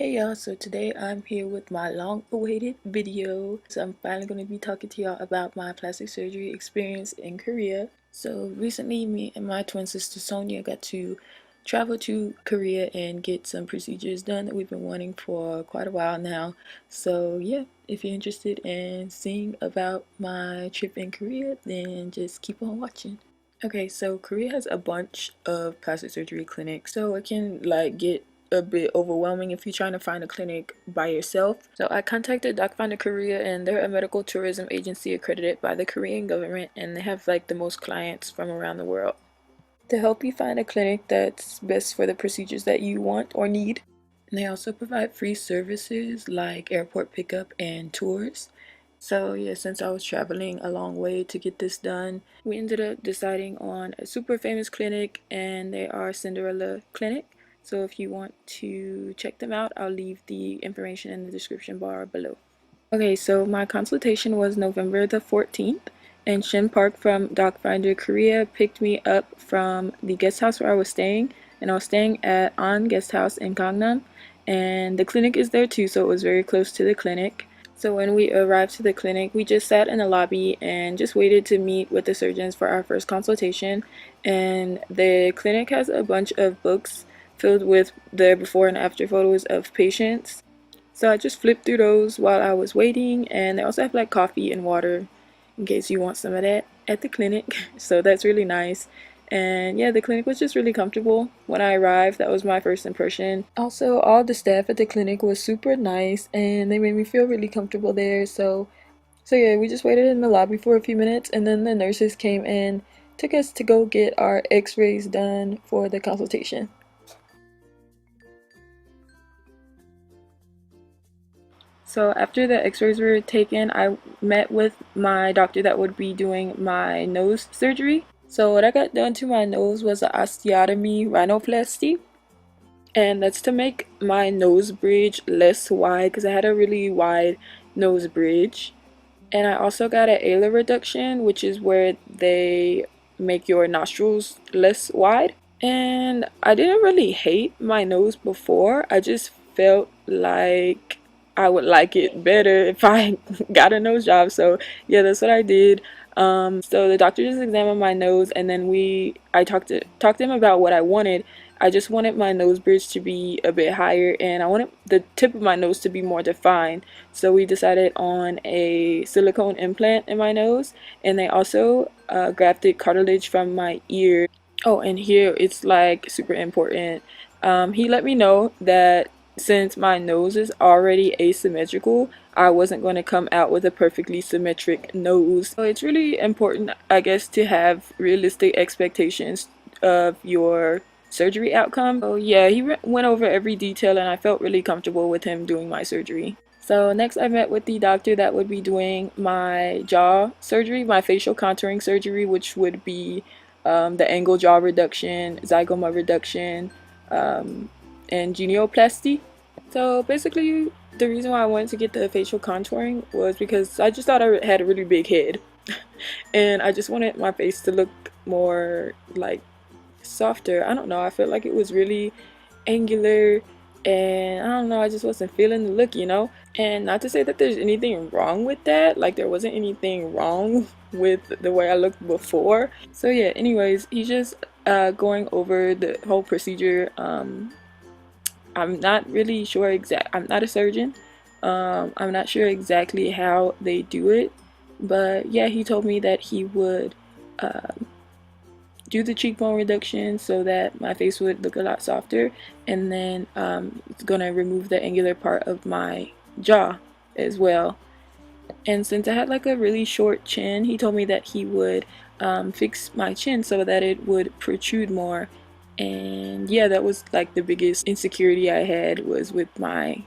Hey y'all, so today I'm here with my long-awaited video. So I'm finally going to be talking to y'all about my plastic surgery experience in Korea. So recently me and my twin sister Sonia got to travel to Korea and get some procedures done that we've been wanting for quite a while now. So yeah, if you're interested in seeing about my trip in Korea, then just keep on watching. Okay, so Korea has a bunch of plastic surgery clinics, so it can get a bit overwhelming if you're trying to find a clinic by yourself. So I contacted Docfinderkorea, and they're a medical tourism agency accredited by the Korean government, and they have the most clients from around the world. To help you find a clinic that's best for the procedures that you want or need. And they also provide free services like airport pickup and tours. So yeah, since I was traveling a long way to get this done, we ended up deciding on a super famous clinic, and they are Cinderella Clinic. So if you want to check them out, I'll leave the information in the description bar below. Okay, so my consultation was November the 14th, and Shin Park from Docfinder Korea picked me up from the guest house where I was staying, and I was staying at An Guest House in Gangnam, and the clinic is there too, so it was very close to the clinic. So when we arrived to the clinic, we just sat in the lobby and just waited to meet with the surgeons for our first consultation. And the clinic has a bunch of books filled with the before and after photos of patients. So I just flipped through those while I was waiting, and they also have coffee and water in case you want some of that at the clinic. So that's really nice. And yeah, the clinic was just really comfortable when I arrived. That was my first impression. Also, all the staff at the clinic was super nice, and they made me feel really comfortable there. So yeah, we just waited in the lobby for a few minutes, and then the nurses came and took us to go get our x-rays done for the consultation. So after the x-rays were taken, I met with my doctor that would be doing my nose surgery. So what I got done to my nose was an osteotomy rhinoplasty. And that's to make my nose bridge less wide because I had a really wide nose bridge. And I also got an alar reduction, which is where they make your nostrils less wide. And I didn't really hate my nose before. I just felt like I would like it better if I got a nose job. So yeah, that's what I did. So the doctor just examined my nose, and then I talked to him about what I wanted. I just wanted my nose bridge to be a bit higher, and I wanted the tip of my nose to be more defined. So we decided on a silicone implant in my nose, and they also grafted cartilage from my ear. Oh, and here it's super important. He let me know that since my nose is already asymmetrical, I wasn't going to come out with a perfectly symmetric nose. So it's really important, I guess, to have realistic expectations of your surgery outcome. So yeah, he went over every detail, and I felt really comfortable with him doing my surgery. So next I met with the doctor that would be doing my jaw surgery, my facial contouring surgery, which would be the angle jaw reduction, zygoma reduction, and genioplasty. So basically, the reason why I wanted to get the facial contouring was because I just thought I had a really big head, and I just wanted my face to look more softer. I don't know. I felt like it was really angular, and I don't know. I just wasn't feeling the look. And not to say that there's anything wrong with that. There wasn't anything wrong with the way I looked before. So yeah. Anyways, he's just going over the whole procedure. I'm not really sure I'm not a surgeon. I'm not sure exactly how they do it, but yeah, he told me that he would do the cheekbone reduction so that my face would look a lot softer, and then it's gonna remove the angular part of my jaw as well. And since I had a really short chin, he told me that he would fix my chin so that it would protrude more. And yeah, that was the biggest insecurity I had was with my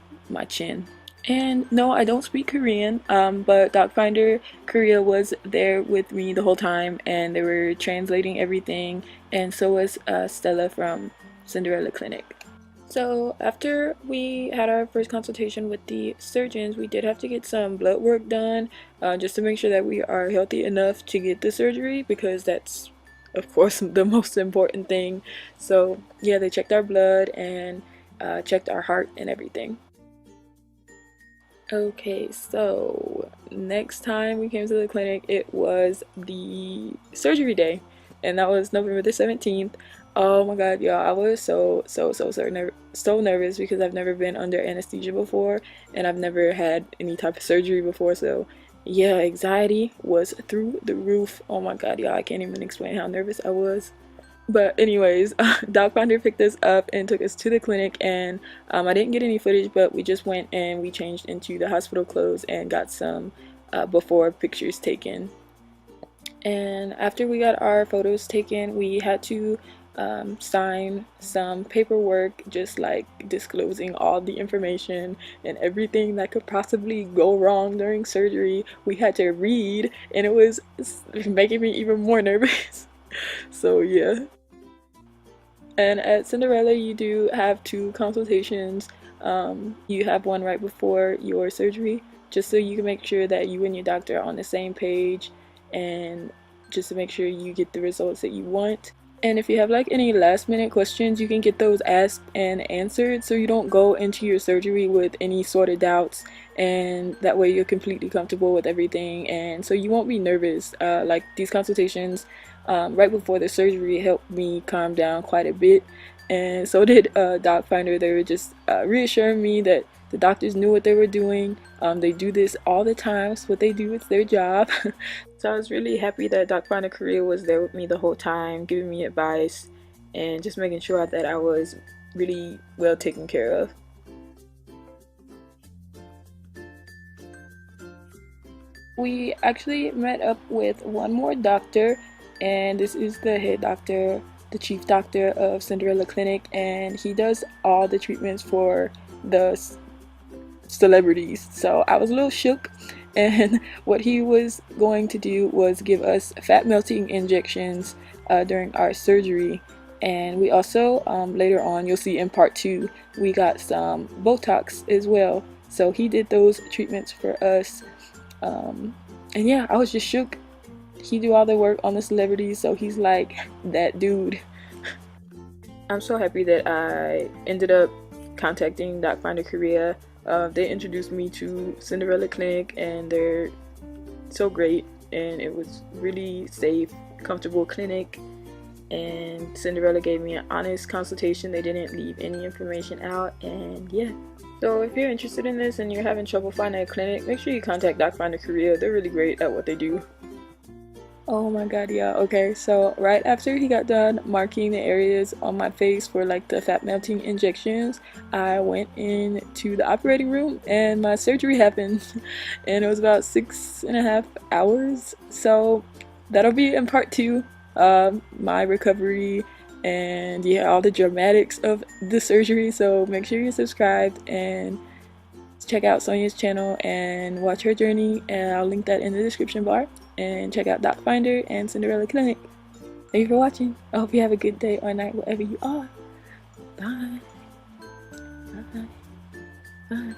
chin. And no, I don't speak Korean, but Docfinder Korea was there with me the whole time, and they were translating everything, and so was Stella from Cinderella Clinic. So after we had our first consultation with the surgeons, we did have to get some blood work done, just to make sure that we are healthy enough to get the surgery, because that's of course the most important thing. So yeah, they checked our blood, and checked our heart and everything. Okay, so next time we came to the clinic, it was the surgery day, and that was November the 17th. Oh my god, y'all, I was so nervous because I've never been under anesthesia before, and I've never had any type of surgery before, so yeah, anxiety was through the roof. Oh my god, y'all, I can't even explain how nervous I was. But anyways, Doc Finder picked us up and took us to the clinic, and I didn't get any footage, but we just went and we changed into the hospital clothes and got some before pictures taken. And after we got our photos taken, we had to sign some paperwork, just like disclosing all the information and everything that could possibly go wrong during surgery. We had to read, and it was making me even more nervous. So yeah. And at Cinderella, you do have two consultations. You have one right before your surgery, just so you can make sure that you and your doctor are on the same page, and just to make sure you get the results that you want. And if you have like any last minute questions, you can get those asked and answered, so you don't go into your surgery with any sort of doubts, and that way you're completely comfortable with everything, and so you won't be nervous. Like these consultations right before the surgery helped me calm down quite a bit, and so did Doc Finder. They were just reassuring me that the doctors knew what they were doing. They do this all the time. It's what they do. It's their job. So I was really happy that Docfinderkorea was there with me the whole time, giving me advice and just making sure that I was really well taken care of. We actually met up with one more doctor, and this is the head doctor, the chief doctor of Cinderella Clinic, and he does all the treatments for the celebrities. So I was a little shook, and what he was going to do was give us fat melting injections during our surgery. And we also, later on, you'll see in part 2, we got some Botox as well. So he did those treatments for us. And yeah, I was just shook. He do all the work on the celebrities, so he's like that dude. I'm so happy that I ended up contacting Docfinderkorea. They introduced me to Cinderella Clinic, and they're so great, and it was really safe, comfortable clinic, and Cinderella gave me an honest consultation. They didn't leave any information out, and yeah. So if you're interested in this and you're having trouble finding a clinic, make sure you contact Docfinderkorea. They're really great at what they do. Oh my god, yeah. Okay, so right after he got done marking the areas on my face for like the fat melting injections, I went into the operating room and my surgery happened. And it was about 6.5 hours. So that'll be in part 2, my recovery and yeah, all the dramatics of the surgery. So make sure you're subscribed and check out Sonia's channel and watch her journey, and I'll link that in the description bar. And check out Doc Finder and Cinderella Clinic. Thank you for watching. I hope you have a good day or night wherever you are. Bye. Bye. Bye.